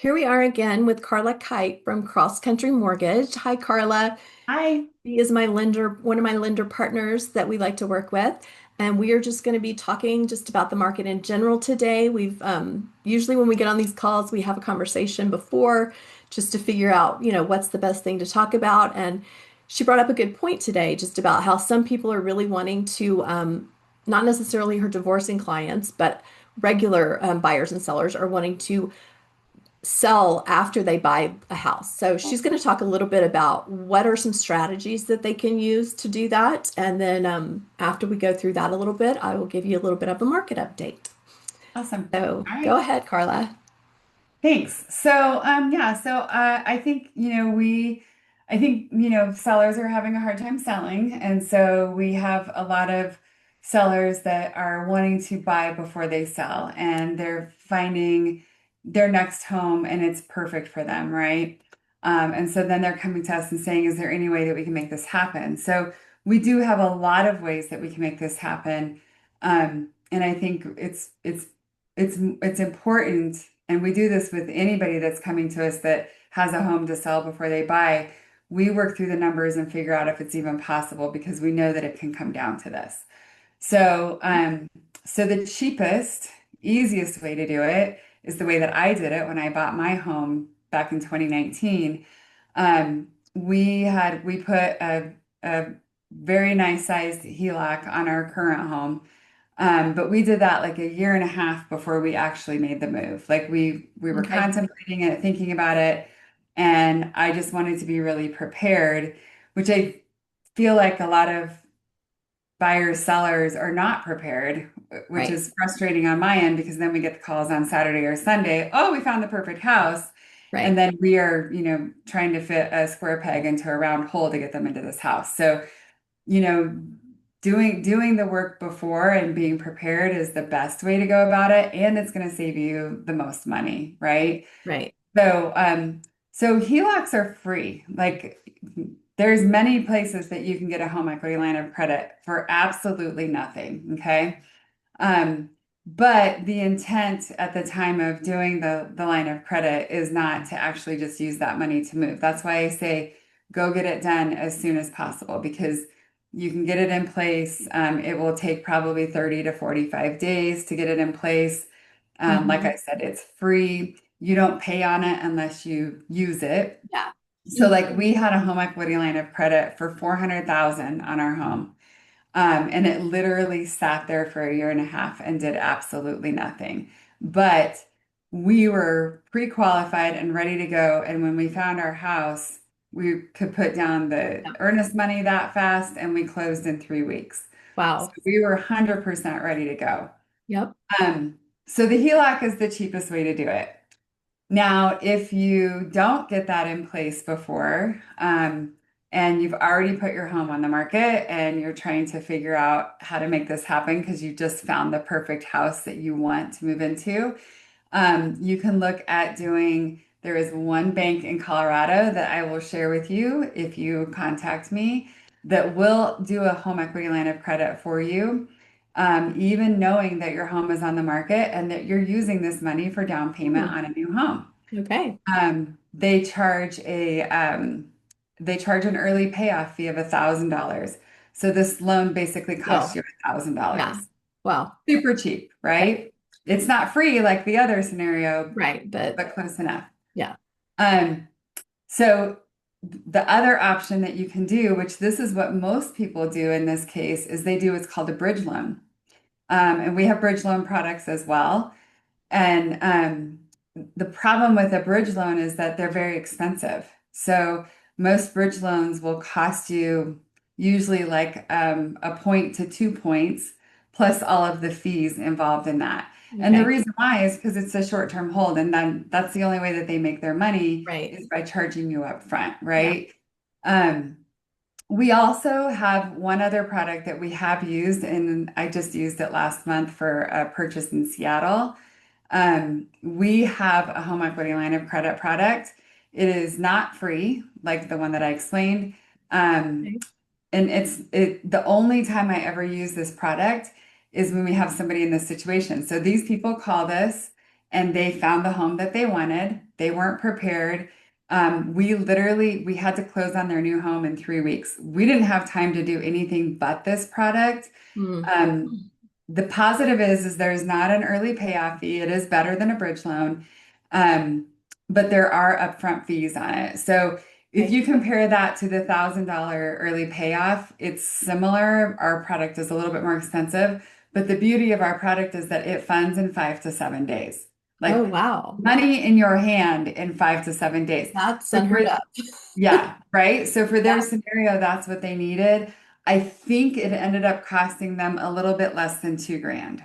Here we are again with Karla Kite from CrossCountry Mortgage. Hi, Karla. Hi. She is my lender, one of my lender partners that we like to work with. And we are just going to be talking just about the market in general today. We've usually when we get on these calls, we have a conversation before just to figure out, what's the best thing to talk about. And she brought up a good point today just about how some people are really wanting to, not necessarily her divorcing clients, but regular buyers and sellers are wanting to sell after they buy a house. So she's going to talk a little bit about what are some strategies that they can use to do that. And then after we go through that a little bit, I will give you a little bit of a market update. Awesome. So All go right. ahead, Karla. Thanks. I think, sellers are having a hard time selling. And so we have a lot of sellers that are wanting to buy before they sell, and they're finding their next home and it's perfect for them, right? And so then they're coming to us and saying, is there any way that we can make this happen? So we do have a lot of ways that we can make this happen. And I think it's important, and we do this with anybody that's coming to us that has a home to sell before they buy. We work through the numbers and figure out if it's even possible because we know that it can come down to this. So, so the cheapest, easiest way to do it is the way that I did it when I bought my home back in 2019. We put a very nice sized HELOC on our current home. But we did that like a year and a half before we actually made the move. Like we were Okay. contemplating it, thinking about it, and I just wanted to be really prepared, which I feel like a lot of buyers, sellers are not prepared, which Right. is frustrating on my end because then we get the calls on Saturday or Sunday, oh, we found the perfect house. And Right. then we are, trying to fit a square peg into a round hole to get them into this house. So, you know, doing the work before and being prepared is the best way to go about it, and it's going to save you the most money, right? Right. So, so HELOCs are free. Like there's many places that you can get a home equity line of credit for absolutely nothing, okay? Um, but the intent at the time of doing the line of credit is not to actually just use that money to move. That's why I say go get it done as soon as possible because you can get it in place. It will take probably 30 to 45 days to get it in place. Like Hmm. I said, it's free. You don't pay on it unless you use it. Yeah. So like we had a home equity line of credit for 400,000 on our home. And it literally sat there for a year and a half and did absolutely nothing. But we were pre-qualified and ready to go. And when we found our house, we could put down the Yep. earnest money that fast and we closed in 3 weeks. So Wow. we were 100% ready to go. Yep. Um, so the HELOC is the cheapest way to do it. Now, if you don't get that in place before, and you've already put your home on the market and you're trying to figure out how to make this happen because you just found the perfect house that you want to move into, you can look at there is one bank in Colorado that I will share with you if you contact me that will do a home equity line of credit for you, even knowing that your home is on the market and that you're using this money for down payment Hmm. on a new home. Okay. They charge an early payoff fee of $1,000. So this loan basically costs Well, you $1,000. yeah. Wow. Super cheap, Okay. right? It's not free like the other scenario, Right. But but close enough. yeah. Um, so the other option that you can do, which this is what most people do in this case, is they do what's called a bridge loan. And we have bridge loan products as well. And the problem with a bridge loan is that they're very expensive. So most bridge loans will cost you usually like a point to 2 points, plus all of the fees involved in that. And the Okay. reason why is because it's a short-term hold, and then that's the only way that they make their money Right. is by charging you up front, Yeah. right? Um, we also have one other product that we have used, and I just used it last month for a purchase in Seattle. We have a home equity line of credit product. It is not free, like the one that I explained. Um, Okay. and the only time I ever use this product is when we have somebody in this situation. So these people called us and they found the home that they wanted. They weren't prepared. We had to close on their new home in 3 weeks. We didn't have time to do anything but this product. Mm. Um, the positive is there's not an early payoff fee. It is better than a bridge loan. Um, but there are upfront fees on it. So if Okay. you compare that to the $1,000 early payoff, it's similar. Our product is a little bit more expensive, but the beauty of our product is that it funds in 5 to 7 days. Oh, Like wow. money in your hand in 5 to 7 days. That's So unheard of. yeah, right. So for their Yeah. scenario, that's what they needed. I think it ended up costing them a little bit less than 2 grand.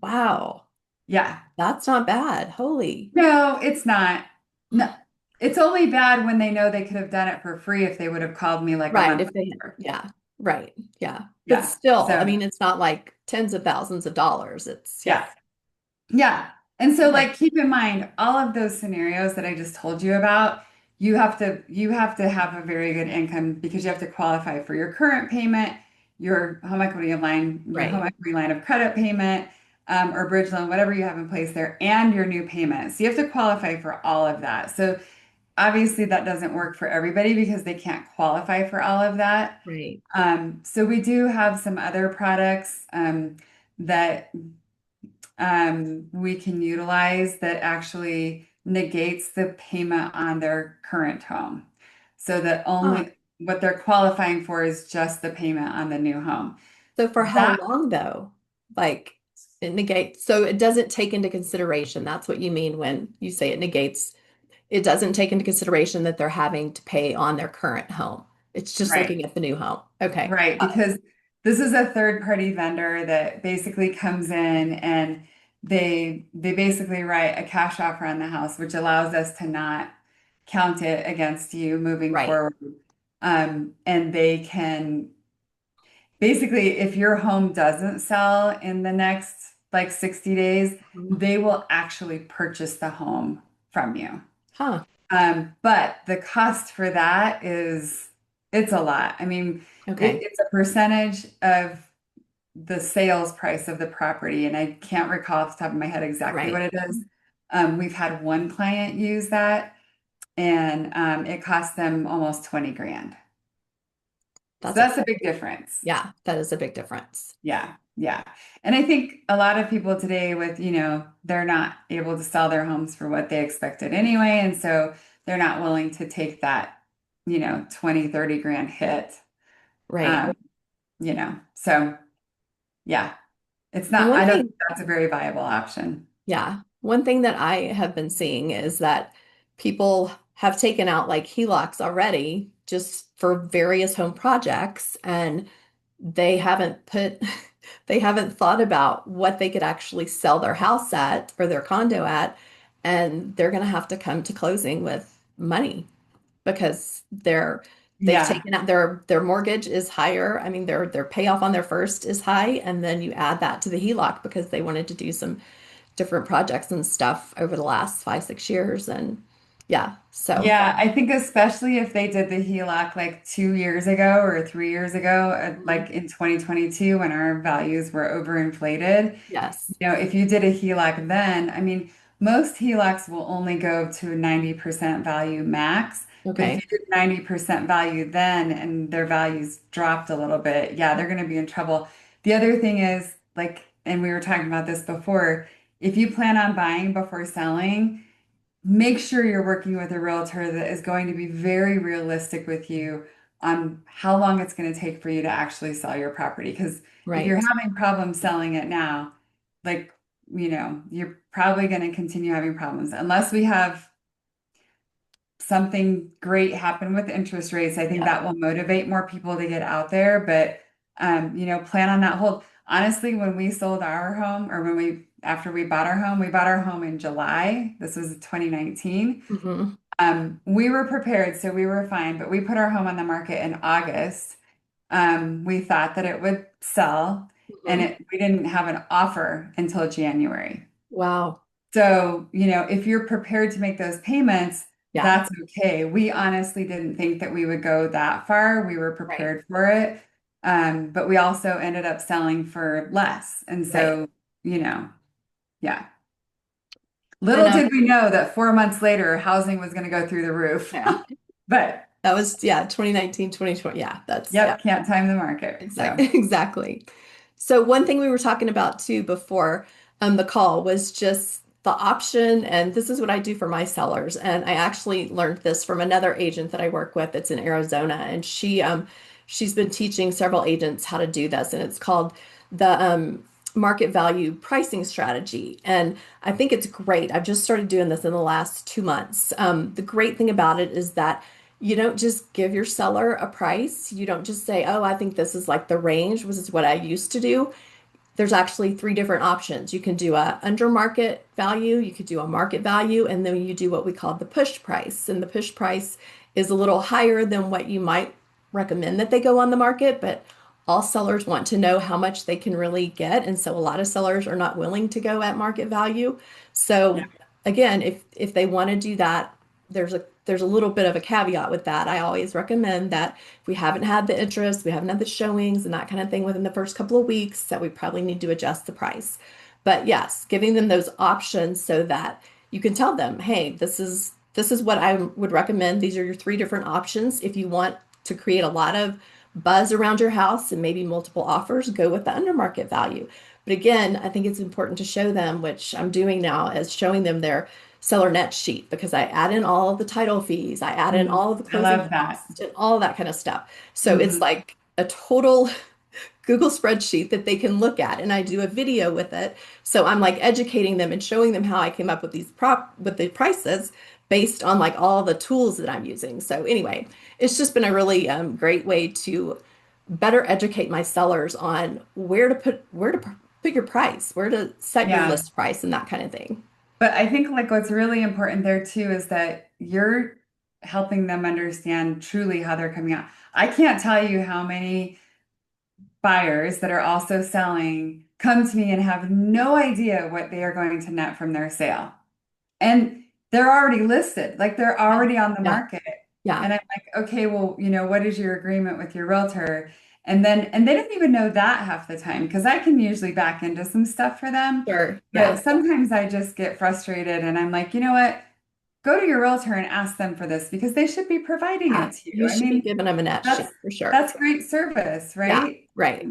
Wow. Yeah. That's not bad. Holy. No, it's not. No, it's only bad when they know they could have done it for free if they would have called me like a Right. month If they, later. yeah. Right. Yeah. But Yeah. still, I So, mean, it's not like tens of thousands of dollars. It's, yeah. yeah. Yeah. And so Okay. like keep in mind all of those scenarios that I just told you about, you have to have a very good income because you have to qualify for your current payment, your home Right. equity line of credit payment, or bridge loan, whatever you have in place there, and your new payment. So you have to qualify for all of that. So obviously that doesn't work for everybody because they can't qualify for all of that. Right. So we do have some other products that we can utilize that actually negates the payment on their current home. So that Huh. only what they're qualifying for is just the payment on the new home. So for how That, long though? Like it negates, so it doesn't take into consideration. That's what you mean when you say it negates. It doesn't take into consideration that they're having to pay on their current home. It's just right, looking at the new home. Okay. right, Got it. because this is a third party vendor that basically comes in and they basically write a cash offer on the house, which allows us to not count it against you moving Right. forward. And they can basically, if your home doesn't sell in the next like 60 days, Mhm. they will actually purchase the home from you. Huh. But the cost for that it's a lot. I mean, Okay. it's a percentage of the sales price of the property, and I can't recall off the top of my head exactly what Right. it is. We've had one client use that, and it cost them almost 20 grand. So That's that's a expensive. big difference. Yeah, that is a big difference. Yeah, yeah. And I think a lot of people today they're not able to sell their homes for what they expected anyway. And so they're not willing to take that, 20, 30 grand hit. Right. Um, so yeah, And I one don't think thing, that's a very viable option. yeah, one thing that I have been seeing is that people have taken out like HELOCs already just for various home projects, and they haven't put, they haven't thought about what they could actually sell their house at or their condo at, and they're going to have to come to closing with money because they've Yeah. taken out their mortgage is higher. I mean, their payoff on their first is high, and then you add that to the HELOC because they wanted to do some different projects and stuff over the last 5, 6 years. And yeah, so Yeah, I think especially if they did the HELOC like 2 years ago or 3 years ago, mhm, like in 2022 when our values were overinflated. yes. If you did a HELOC then, I mean, most HELOCs will only go to 90% value max. But if you Okay. did 90% value then and their values dropped a little bit, yeah, they're going to be in trouble. The other thing is, like, and we were talking about this before, if you plan on buying before selling, make sure you're working with a realtor that is going to be very realistic with you on how long it's going to take for you to actually sell your property. Because if you're Right. having problems selling it now, like, you're probably going to continue having problems unless we have something great happen with interest rates. I think Yeah. that will motivate more people to get out there, but plan on that hold. Honestly, when we sold our home or after we bought our home in July. This was 2019. Hmm. We were prepared, so we were fine, but we put our home on the market in August. We thought that it would sell, and Hmm. we didn't have an offer until January. Wow. So, if you're prepared to make those payments, Yeah. that's okay. We honestly didn't think that we would go that far. We were Right. prepared for it. But we also ended up selling for less. And Right. so, you know, yeah. I Little know. did we know that 4 months later, housing was going to go through the roof. Yeah. But That was, yeah, 2019, 2020. Yeah, that's, yeah. yep, can't time the market. So Exactly. Exactly. So one thing we were talking about too before the call was just the option, and this is what I do for my sellers. And I actually learned this from another agent that I work with that's in Arizona, and she's been teaching several agents how to do this, and it's called the market value pricing strategy. And I think it's great. I've just started doing this in the last 2 months. The great thing about it is that you don't just give your seller a price. You don't just say, oh, I think this is like the range, which is what I used to do. There's actually three different options. You can do a under market value, you could do a market value, and then you do what we call the push price. And the push price is a little higher than what you might recommend that they go on the market, but all sellers want to know how much they can really get. And so a lot of sellers are not willing to go at market value. yeah, So again, if they want to do that, there's a little bit of a caveat with that. I always recommend that if we haven't had the interest, we haven't had the showings and that kind of thing within the first couple of weeks, that we probably need to adjust the price. But yes, giving them those options so that you can tell them, hey, this is what I would recommend. These are your three different options. If you want to create a lot of buzz around your house and maybe multiple offers, go with the under market value. But again, I think it's important to show them, which I'm doing now, is showing them their seller net sheet because I add in all of the title fees, I add in all of the I closing love that. costs and all that kind of stuff. So it's Hmm. like a total Google spreadsheet that they can look at, and I do a video with it. So I'm like educating them and showing them how I came up with the prices based on like all the tools that I'm using. So anyway, it's just been a really great way to better educate my sellers on where to put your price, where to set your Yeah. list price, and that kind of thing. But I think like what's really important there too is that you're helping them understand truly how they're coming out. I can't tell you how many buyers that are also selling come to me and have no idea what they are going to net from their sale. And they're already listed, like they're Yeah, already on the yeah, market. yeah. And I'm like, okay, well, what is your agreement with your realtor? And they don't even know that half the time because I can usually back into some stuff for them. Sure. But Yeah. sometimes I just get frustrated and I'm like, you know what? Go to your realtor and ask them for this because they should be providing Yeah. it to you. You I should be mean, giving them a net that's sheet for sure. that's great service, Yeah. right? Right.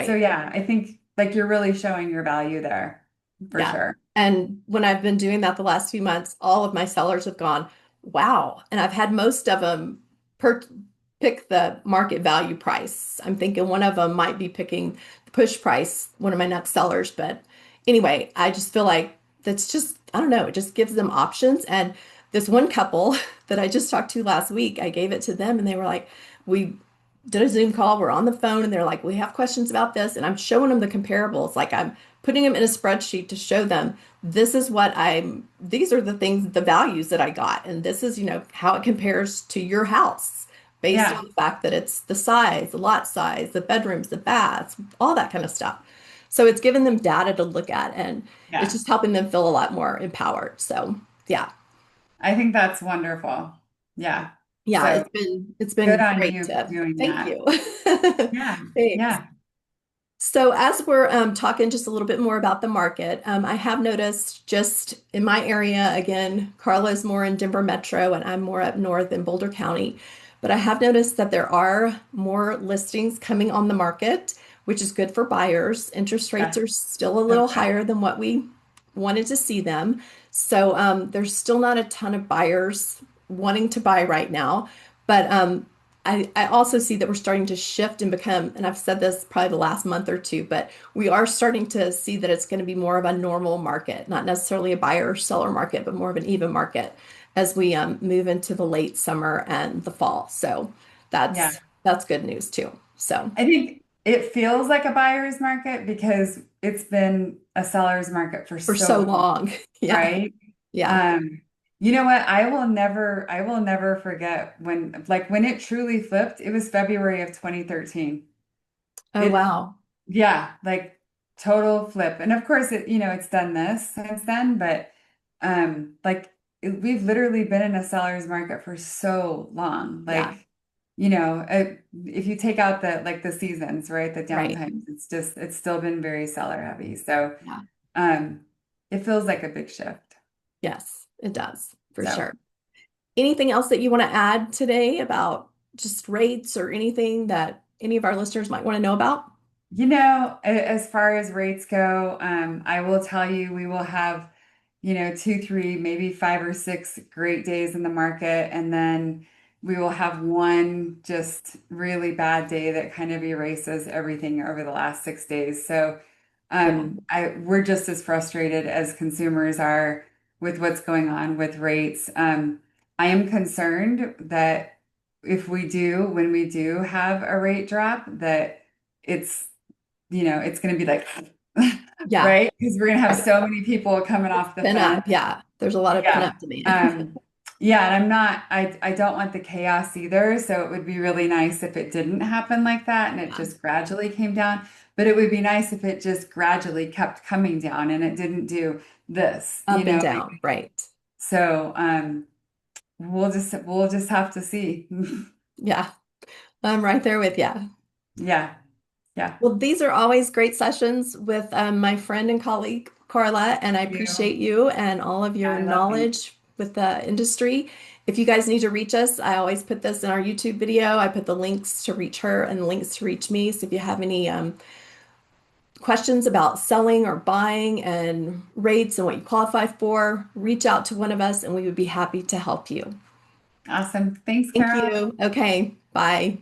So Right. yeah, I think like you're really showing your value there for Yeah. sure. And when I've been doing that the last few months, all of my sellers have gone, wow. And I've had most of them per pick the market value price. I'm thinking one of them might be picking the push price, one of my next sellers. But anyway, I just feel like that's just, I don't know, it just gives them options. And this one couple that I just talked to last week, I gave it to them and they were like, we did a Zoom call, we're on the phone, and they're like, we have questions about this. And I'm showing them the comparables. Like I'm putting them in a spreadsheet to show them these are the things, the values that I got. And this is, how it compares to your house based Yeah. on the fact that it's the size, the lot size, the bedrooms, the baths, all that kind of stuff. So it's giving them data to look at and it's Yeah. just helping them feel a lot more empowered. So yeah. I think that's wonderful. Yeah. Yeah, So it's been good on great you for to doing thank that. you. Yeah. Thanks. Yeah. So, as we're talking just a little bit more about the market, I have noticed just in my area, again, Carla is more in Denver Metro and I'm more up north in Boulder County. But I have noticed that there are more listings coming on the market, which is good for buyers. Interest rates Yes. are still a So little good. higher than what we wanted to see them. So, there's still not a ton of buyers wanting to buy right now. But I also see that we're starting to shift and become, and I've said this probably the last month or two, but we are starting to see that it's going to be more of a normal market, not necessarily a buyer or seller market, but more of an even market as we move into the late summer and the fall. So Yeah. that's good news too. So I think it feels like a buyer's market because it's been a seller's market for for so so long, long, yeah, right? yeah. Um, you know what? I will never forget when it truly flipped, it was February of 2013. Oh It, wow, yeah, like total flip. And of course it's done this since then, but we've literally been in a seller's market for so long. yeah, If you take out the seasons, right, the right, downtimes, it's still been very seller heavy. So yeah. um it feels like a big shift. Yes, it does for So, sure. Anything else that you want to add today about just rates or anything that any of our listeners might want to know about? as far as rates go, I will tell you, we will have, two, three, maybe five or six great days in the market. And then we will have one just really bad day that kind of erases everything over the last 6 days. So, Yeah, we're just as frustrated as consumers are with what's going on with rates. I am concerned that when we do have a rate drop, that it's it's going to be like, yeah, right? Because we're going to have right. so many people coming off the Pin fence. up. Yeah, there's a lot of pin Yeah. up demand. Um, yeah, and I don't want the chaos either. So it would be really nice if it didn't happen like that and it Yeah, just gradually came down. But it would be nice if it just gradually kept coming down and it didn't do this, up and down. Right. So we'll just have to see. Yeah, I'm right there with you. Yeah, yeah. Well, these are always great sessions with my friend and colleague, Carla, and I You, appreciate you and all of your I love you. knowledge with the industry. If you guys need to reach us, I always put this in our YouTube video. I put the links to reach her and the links to reach me. So if you have any questions about selling or buying and rates and what you qualify for, reach out to one of us and we would be happy to help you. Awesome. Thanks, Thank Carol. you. Okay, bye.